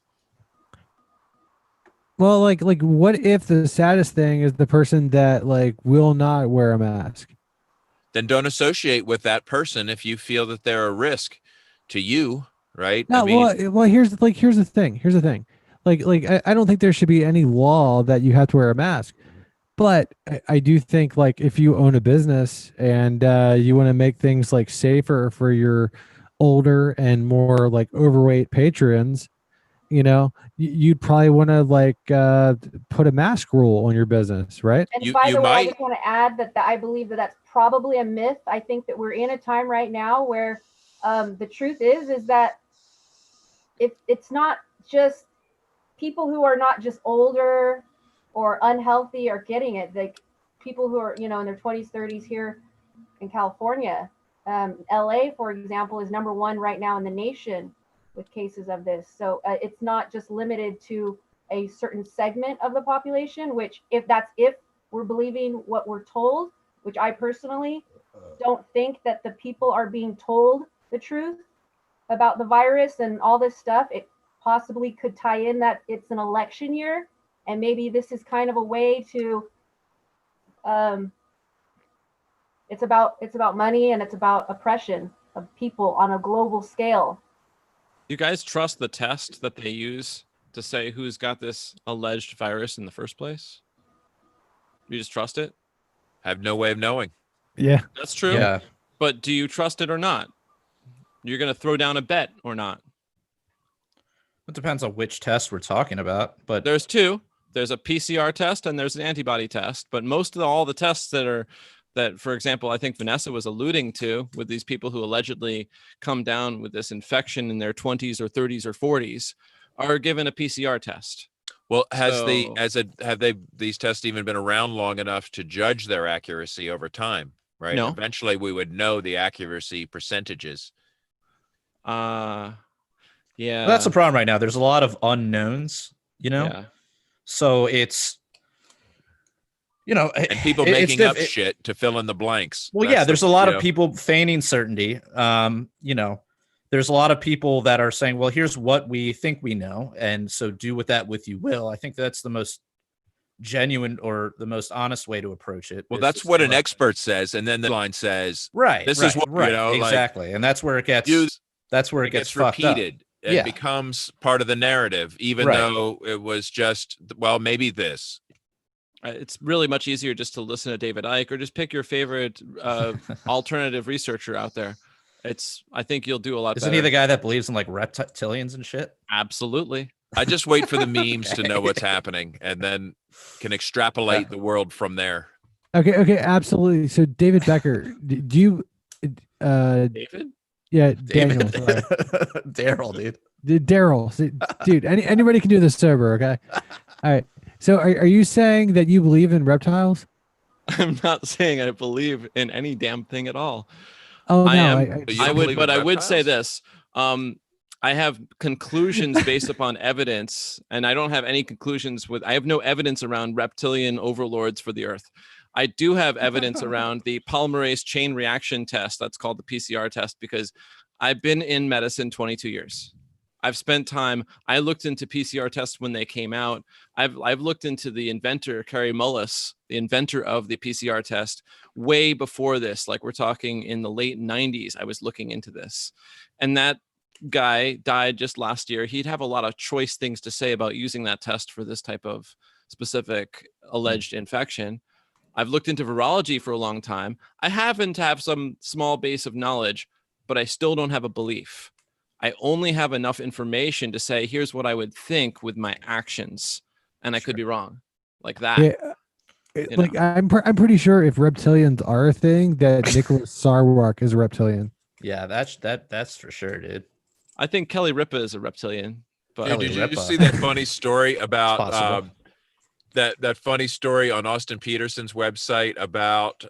Well, like what if the saddest thing is the person that like will not wear a mask? Then don't associate with that person if you feel that they're a risk to you, right? No, I mean, well, here's the thing. Here's the thing. I don't think there should be any law that you have to wear a mask. But I do think like if you own a business and you want to make things like safer for your older and more like overweight patrons, you'd probably want to like put a mask rule on your business, right? And by the way, I just want to add that I believe that that's probably a myth. I think that we're in a time right now where the truth is that it's not just people who are not just older or unhealthy are getting it. Like people who are, in their 20s, 30s here in California. LA, for example, is number one right now in the nation with cases of this. So it's not just limited to a certain segment of the population, which if we're believing what we're told, which I personally don't think that the people are being told the truth about the virus and all this stuff. It possibly could tie in that it's an election year, and maybe this is kind of a way to it's about money, and it's about oppression of people on a global scale. You guys trust the test that they use to say who's got this alleged virus in the first place? You just trust it? I have no way of knowing. Yeah, that's true. Yeah. But do you trust it or not? You're going to throw down a bet or not? It depends on which test we're talking about. But there's two. There's a PCR test and there's an antibody test. But most of all the tests that, for example, I think Vanessa was alluding to with these people who allegedly come down with this infection in their 20s or 30s or 40s are given a PCR test. Well, have these tests even been around long enough to judge their accuracy over time? Right. No. Eventually, we would know the accuracy percentages. Yeah. Well, that's the problem right now. There's a lot of unknowns, Yeah. So it's and people making up shit to fill in the blanks. Well, yeah, there's a lot of people feigning certainty. There's a lot of people that are saying, well, here's what we think we know, and so do with that with you will. I think that's the most genuine or the most honest way to approach it. Well, that's what an expert says, and then the line says, this is what exactly, and that's where it gets gets repeated. It becomes part of the narrative, even though it was just, well, maybe this. It's really much easier just to listen to David Icke or just pick your favorite alternative researcher out there. I think you'll do a lot better. Isn't he the guy that believes in like reptilians and shit? Absolutely. I just wait for the memes to know what's happening and then can extrapolate the world from there. Okay, absolutely. So David Becker, do you David? Yeah, Daniel. Daryl, dude. Daryl. Dude, anybody can do this sober, okay? All right. So are you saying that you believe in reptiles? I'm not saying I believe in any damn thing at all. Oh, no. I would say this. I have conclusions based upon evidence, and I don't have any conclusions I have no evidence around reptilian overlords for the Earth. I do have evidence around the polymerase chain reaction test. That's called the PCR test, because I've been in medicine 22 years. I've spent time. I looked into PCR tests when they came out. I've looked into the inventor, Kary Mullis, the inventor of the PCR test, way before this. Like, we're talking in the late 90s. I was looking into this, and that guy died just last year. He'd have a lot of choice things to say about using that test for this type of specific alleged infection. I've looked into virology for a long time. I happen to have some small base of knowledge, but I still don't have a belief. I only have enough information to say, here's what I would think with my actions. And I could be wrong, like that. Yeah. I'm pretty sure if reptilians are a thing, that Nicholas Sarwark is a reptilian. Yeah, that's for sure, dude. I think Kelly Ripa is a reptilian. But did you see that funny story about that funny story on Austin Peterson's website about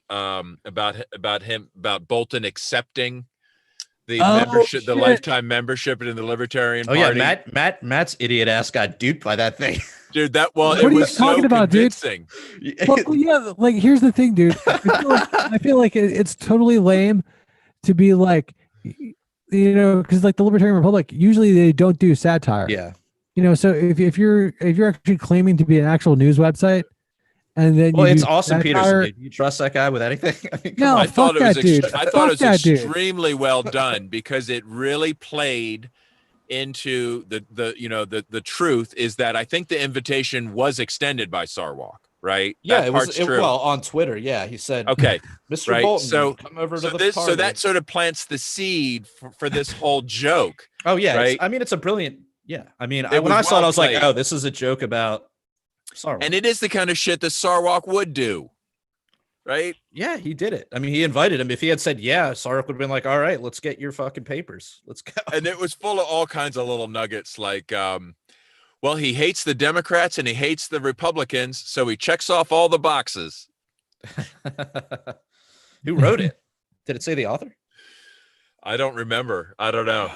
Bolton accepting the membership, the lifetime membership in the Libertarian Party? Yeah, Matt's idiot ass got duped by that thing. Dude, it was you talking about, convincing. Dude? Well, yeah, like, here's the thing, dude. I feel like it's totally lame to be like, because like the Libertarian Republic, usually they don't do satire. Yeah. So if you're actually claiming to be an actual news website, and then it's Austin Peterson. Dude. You trust that guy with anything? I mean, no, I thought it was extremely well done, because it really played into the truth is that I think the invitation was extended by Sarwark, right? Yeah, it was true. Well, on Twitter, yeah, he said, okay, Mr. Right? Bolton, so come over to the party. So that sort of plants the seed for this whole joke. Oh yeah, right? I mean, it's a brilliant. Yeah, I mean, when I saw it, I was like, oh, this is a joke about Sarwark. And it is the kind of shit that Sarwark would do, right? Yeah, he did it. I mean, he invited him. If he had said, yeah, Sarwark would have been like, all right, let's get your fucking papers. Let's go. And it was full of all kinds of little nuggets like, well, he hates the Democrats and he hates the Republicans, so he checks off all the boxes. Who wrote it? Did it say the author? I don't remember. I don't know.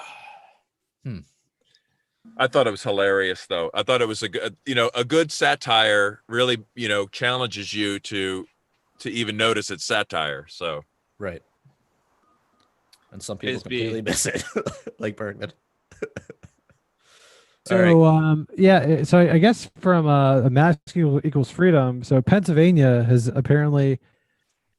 I thought it was hilarious, though. I thought it was a good satire. Really, challenges you to even notice it's satire. So right, and some people completely miss it, like Bergman. So so I guess from a mask equals freedom. So Pennsylvania has apparently.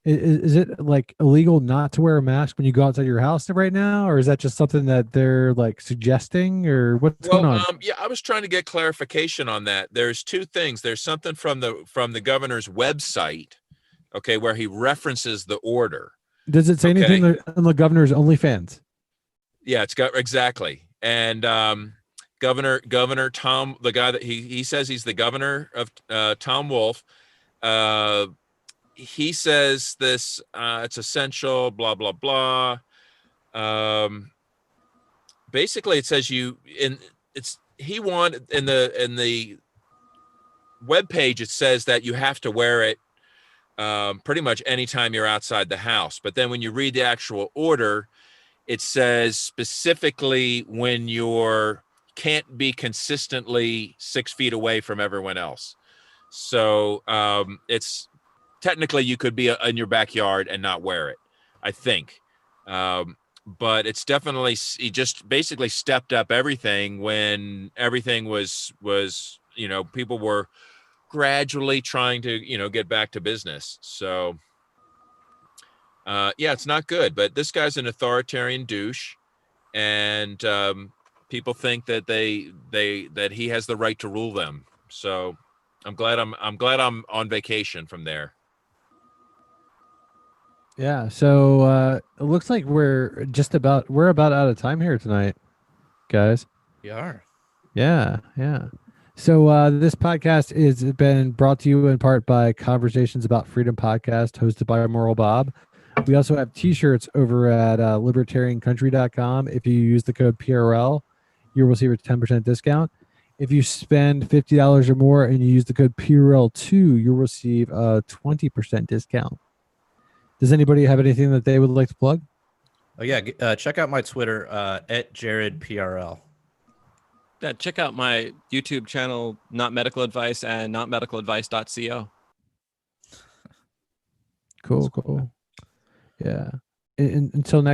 Is it like illegal not to wear a mask when you go outside your house right now, or is that just something that they're like suggesting, or what's going on? Yeah, I was trying to get clarification on that. There's two things. There's something from the governor's website, okay, where he references the order. Does it say anything on the governor's OnlyFans? Yeah, it's got exactly. And Governor Tom, the guy that he says he's the governor of Tom Wolf. He says this, it's essential, blah, blah, blah. Basically it says in the webpage, it says that you have to wear it pretty much anytime you're outside the house. But then when you read the actual order, it says specifically when can't be consistently 6 feet away from everyone else. So it's technically you could be in your backyard and not wear it, I think. But it's definitely, he just basically stepped up everything when everything was, people were gradually trying to, get back to business. So, yeah, it's not good, but this guy's an authoritarian douche, and people think that that he has the right to rule them. So I'm glad I'm on vacation from there. Yeah, so it looks like we're about out of time here tonight, guys. We are. Yeah. So this podcast is been brought to you in part by Conversations About Freedom podcast, hosted by Moral Bob. We also have t-shirts over at libertariancountry.com. If you use the code PRL, you will receive a 10% discount. If you spend $50 or more and you use the code PRL2, you'll receive a 20% discount. Does anybody have anything that they would like to plug? Oh yeah, check out my Twitter at JaredPRL. Yeah, check out my YouTube channel, Not Medical Advice, and notmedicaladvice.co. Cool. Yeah. Until next